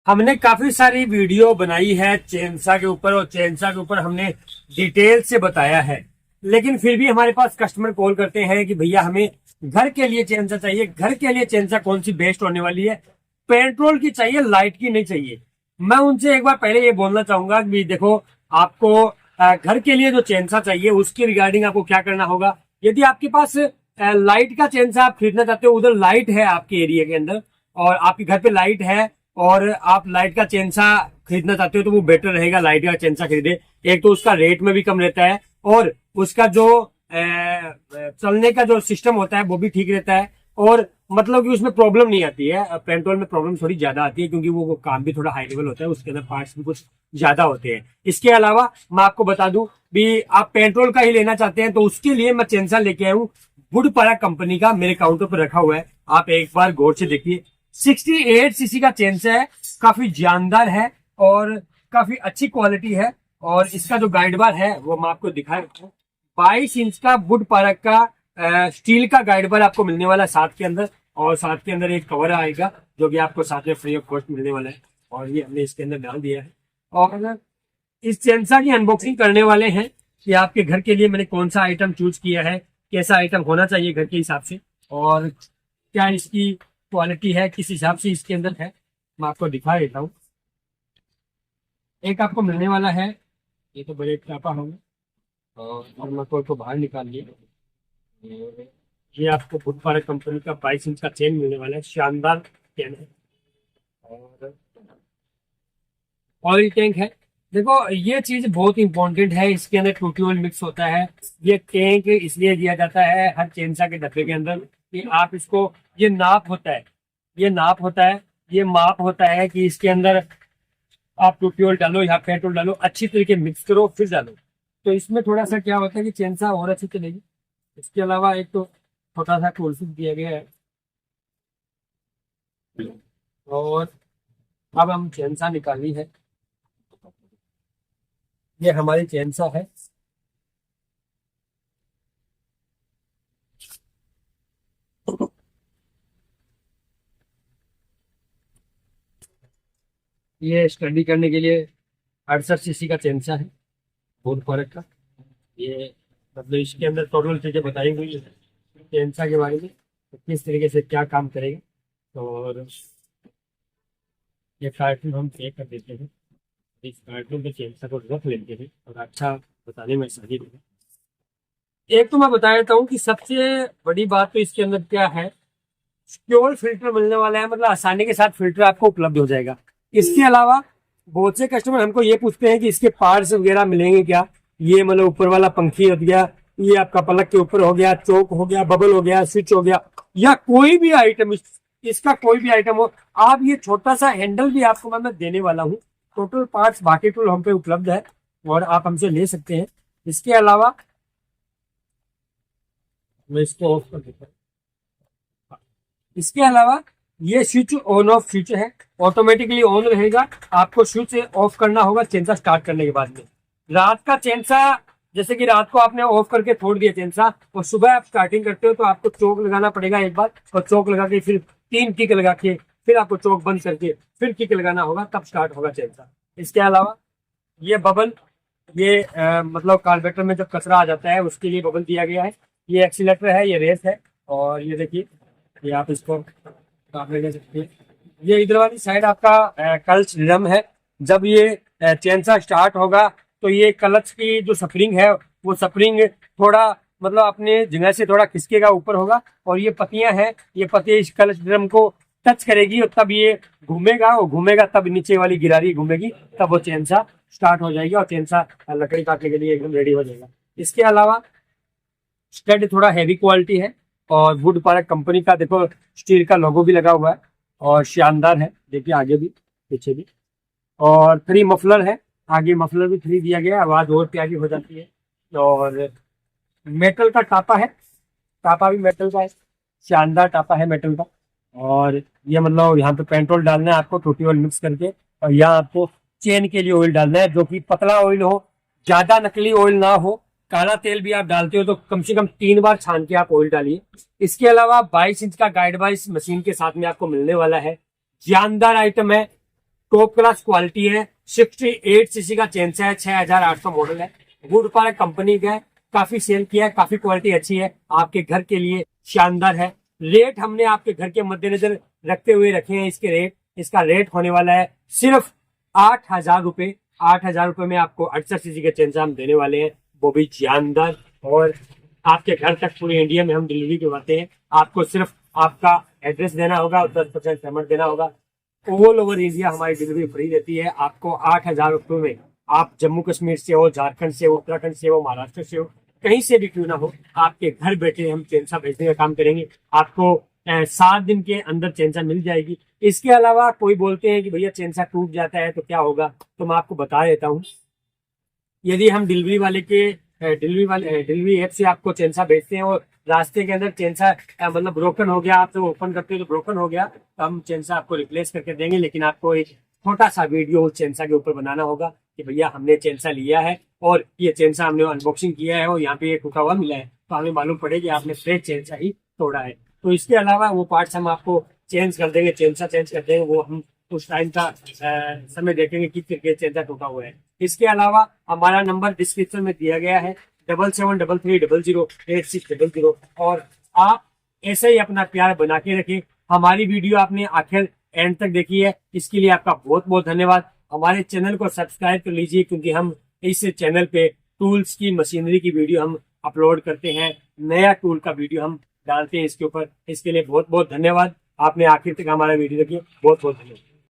हमने काफी सारी वीडियो बनाई है चेनसा के ऊपर और चेनसा के ऊपर हमने डिटेल से बताया है। लेकिन फिर भी हमारे पास कस्टमर कॉल करते हैं कि भैया हमें घर के लिए चेनसा चाहिए। घर के लिए चेनसा कौन सी बेस्ट होने वाली है? पेट्रोल की चाहिए, लाइट की नहीं चाहिए। मैं उनसे एक बार पहले ये बोलना चाहूंगा कि देखो, आपको घर के लिए जो चेनसा चाहिए उसकी रिगार्डिंग आपको क्या करना होगा। यदि आपके पास लाइट का चेनसा आप खरीदना चाहते हो, उधर लाइट है आपके एरिया के अंदर और आपके घर पे लाइट है और आप लाइट का चेनसा खरीदना चाहते हो, तो वो बेटर रहेगा लाइट का चेनसा खरीदे। एक तो उसका रेट में भी कम रहता है और उसका जो चलने का जो सिस्टम होता है वो भी ठीक रहता है और मतलब कि उसमें प्रॉब्लम नहीं आती है। पेट्रोल में प्रॉब्लम थोड़ी ज्यादा आती है क्योंकि वो काम भी थोड़ा हाई लेवल होता है, उसके अंदर पार्ट्स भी कुछ ज्यादा होते हैं। इसके अलावा मैं आपको बता दूं भी, आप पेट्रोल का ही लेना चाहते हैं तो उसके लिए मैं चेनसा लेके आया हूँ वुडपारा कंपनी का, मेरे काउंटर पर रखा हुआ है। आप एक बार गौर से देखिए, 68 सीसी का चेनसा है, काफी जानदार है और काफी अच्छी क्वालिटी है। और इसका जो गाइड बार है वो मैं आपको दिखा रहा हूँ। 22 इंच का वुडपारा का स्टील का गाइड बार आपको मिलने वाला है साथ के अंदर, और साथ के अंदर एक कवर आएगा जो कि आपको साथ में फ्री ऑफ कॉस्ट मिलने वाला है, और ये हमने इसके अंदर डाल दिया है। और इस चेनसा की अनबॉक्सिंग करने वाले हैं कि आपके घर के लिए मैंने कौन सा आइटम चूज किया है, कैसा आइटम होना चाहिए घर के हिसाब से, और क्या इसकी क्वालिटी है, किस हिसाब से इसके अंदर है, मैं आपको दिखा देता हूँ। एक आपको मिलने वाला है, ये तो बड़े टापा होगा और मैं को बाहर निकाल लिया। ये आपको वुडपारा कंपनी का 22 इंच का चेन मिलने वाला है, शानदार चेन है। और ऑयल टैंक है। देखो, ये चीज बहुत इंपॉर्टेंट है, इसके अंदर टूटी ऑयल मिक्स होता है। ये टैंक इसलिए दिया जाता है हर चेनसा के डब्बे के अंदर कि आप इसको, ये नाप होता है, ये नाप होता है, ये माप होता है कि इसके अंदर आप टूटी ऑयल डालो या पेट्रोल डालो, अच्छी तरीके मिक्स करो फिर डालो। तो इसमें थोड़ा सा क्या होता है कि चेनसा और अच्छी चलेगी। इसके अलावा एक तो छोटा सा टूलसिप दिया गया है। और अब हम चेनसा निकाली है, ये हमारी चेनसा है। ये स्टडी करने के लिए 68 सीसी का चेनसा है, बहुत फर्क का। ये मतलब इसके अंदर टोटल चीजें बताई हुई है चेनसा के बारे में, तो किस तरीके से क्या काम करेगा। और ये कार्टून हम पैक कर देते हैं, इस कार्टून पे चेनसा को रख लेते हैं और अच्छा बताने में सही रहेगा। एक तो मैं बता देता हूँ कि सबसे बड़ी बात तो इसके अंदर क्या है, फ्यूल फिल्टर मिलने वाला है, मतलब आसानी के साथ फिल्टर आपको उपलब्ध हो जाएगा। इसके अलावा बहुत से कस्टमर हमको ये पूछते हैं कि इसके पार्ट्स वगैरह मिलेंगे क्या। ये मतलब ऊपर वाला पंखी हो गया, ये आपका पलक के ऊपर हो गया, चौक हो गया, बबल हो गया, स्विच हो गया, या कोई भी आइटम इसका कोई भी आइटम हो, आप ये छोटा सा हैंडल भी आपको मैं देने वाला हूँ। टोटल पार्ट्स बाकी टूल हम पे उपलब्ध है और आप हमसे ले सकते हैं। इसके अलावा मैं इसको ऑफ कर देता हूँ। इसके अलावा ये स्विच ऑन ऑफ स्विच है, ऑटोमेटिकली ऑन रहेगा, आपको स्विच ऑफ करना होगा चेनसा स्टार्ट करने के बाद में। रात का चेनसा, जैसे कि रात को आपने ऑफ करके छोड़ दिया चेनसा और सुबह आप स्टार्टिंग करते हो तो आपको चौक लगाना पड़ेगा एक बार, और चौक लगा के फिर 3 किक लगा के फिर आपको चौक बंद करके फिर किक लगाना होगा, तब स्टार्ट होगा चेनसा। इसके अलावा ये बबल, ये मतलब कार्बोरेटर में जब कचरा आ जाता है उसके लिए बबल दिया गया है। ये एक्सीलेटर है, ये रेस है, और ये देखिए, ये आप इसको आप ले सकते हैं। ये इधर वाली साइड आपका क्लच ड्रम है। जब ये चेनसा स्टार्ट होगा तो ये क्लच की जो स्प्रिंग है वो स्प्रिंग थोड़ा मतलब अपने जगह से थोड़ा खिसकेगा, ऊपर होगा, और ये पत्तियां हैं, ये पत्तियां इस क्लच ड्रम को टच करेगी और तब ये घूमेगा, और घूमेगा तब नीचे वाली गिरारी घूमेगी, तब वो चेनसा स्टार्ट हो जाएगी और चेनसा लकड़ी काटने के लिए एकदम रेडी हो जाएगा। इसके अलावा स्टड थोड़ा हैवी क्वालिटी है और वुडपारा कंपनी का देखो स्टील का लोगो भी लगा हुआ है और शानदार है। देखिए आगे भी पीछे भी, और 3 मफलर है, आगे मफलर भी 3 दिया गया है, आवाज और प्यारी हो जाती है। और मेटल का टापा है, टापा भी मेटल का है, शानदार टापा है मेटल का। और ये मतलब यहाँ पे पेट्रोल डालना है आपको टूटी ऑयल मिक्स करके, और यहाँ आपको चेन के लिए ऑयल डालना है जो कि पतला ऑयल हो, ज्यादा नकली ऑयल ना हो। काला तेल भी आप डालते हो तो कम से कम 3 बार छान के आप ऑयल डालिए। इसके अलावा 22 इंच का गाइड बार इस मशीन के साथ में आपको मिलने वाला है, जानदार आइटम है। टॉप क्लास क्वालिटी है। 68 सीसी का चेंसा है, 6800 मॉडल है, वुड पार्क कंपनी का है, काफी सेल किया है, काफी क्वालिटी अच्छी है, आपके घर के लिए शानदार है। रेट हमने आपके घर के मद्देनजर रखते हुए रखे हैं इसके रेट। इसका रेट होने वाला है सिर्फ 8,000 रुपए। 8,000 रुपए में आपको 68 सीसी का चेंसा हम देने वाले हैं, वो भी शानदार, और आपके घर तक पूरे इंडिया में हम डिलीवरी करवाते हैं। आपको सिर्फ आपका एड्रेस देना होगा और 10% पेमेंट देना होगा। ऑल ओवर इंडिया हमारी डिलीवरी फ्री रहती है। आपको 8,000 रुपये में आप जम्मू कश्मीर से हो, झारखंड से हो, उत्तराखंड से हो, महाराष्ट्र से हो, कहीं से भी क्यों ना हो, आपके घर बैठे हम चेंसा भेजने का काम करेंगे। आपको 7 दिन के अंदर चेंसा मिल जाएगी। इसके अलावा कोई बोलते हैं कि भैया चेंसा टूट जाता है तो क्या होगा, तो मैं आपको बता देता हूँ। यदि हम डिलीवरी ऐप से आपको चेंसा भेजते हैं और रास्ते के अंदर चेंसा मतलब ब्रोकन हो गया, आप तो ओपन करते हो तो ब्रोकन हो गया, तो हम चेंसा आपको रिप्लेस करके देंगे। लेकिन आपको एक छोटा सा वीडियो उस चेंसा के ऊपर बनाना होगा कि भैया हमने चेंसा लिया है और ये चेंसा हमने अनबॉक्सिंग किया है और यहाँ पे ये टूटा हुआ मिला है, तो हमें मालूम पड़ेगी आपने फ्रेश चेंसा ही तोड़ा है। तो इसके अलावा वो पार्ट्स हम आपको चेंज कर देंगे, चेंसा चेंज कर देंगे, वो हम उस टाइम का समय देखेंगे किस तरीके चेंसा टूटा हुआ है। इसके अलावा हमारा नंबर डिस्क्रिप्शन में दिया गया है 7733008600, और आप ऐसे ही अपना प्यार बना के रखें। हमारी वीडियो आपने आखिर एंड तक देखी है, इसके लिए आपका बहुत बहुत धन्यवाद। हमारे चैनल को सब्सक्राइब कर लीजिए, क्योंकि हम इस चैनल पे टूल्स की, मशीनरी की वीडियो हम अपलोड करते हैं, नया टूल का वीडियो हम डालते हैं इसके ऊपर। इसके लिए बहुत बहुत धन्यवाद। आपने आखिर तक हमारा वीडियो देखिए, बहुत बहुत धन्यवाद।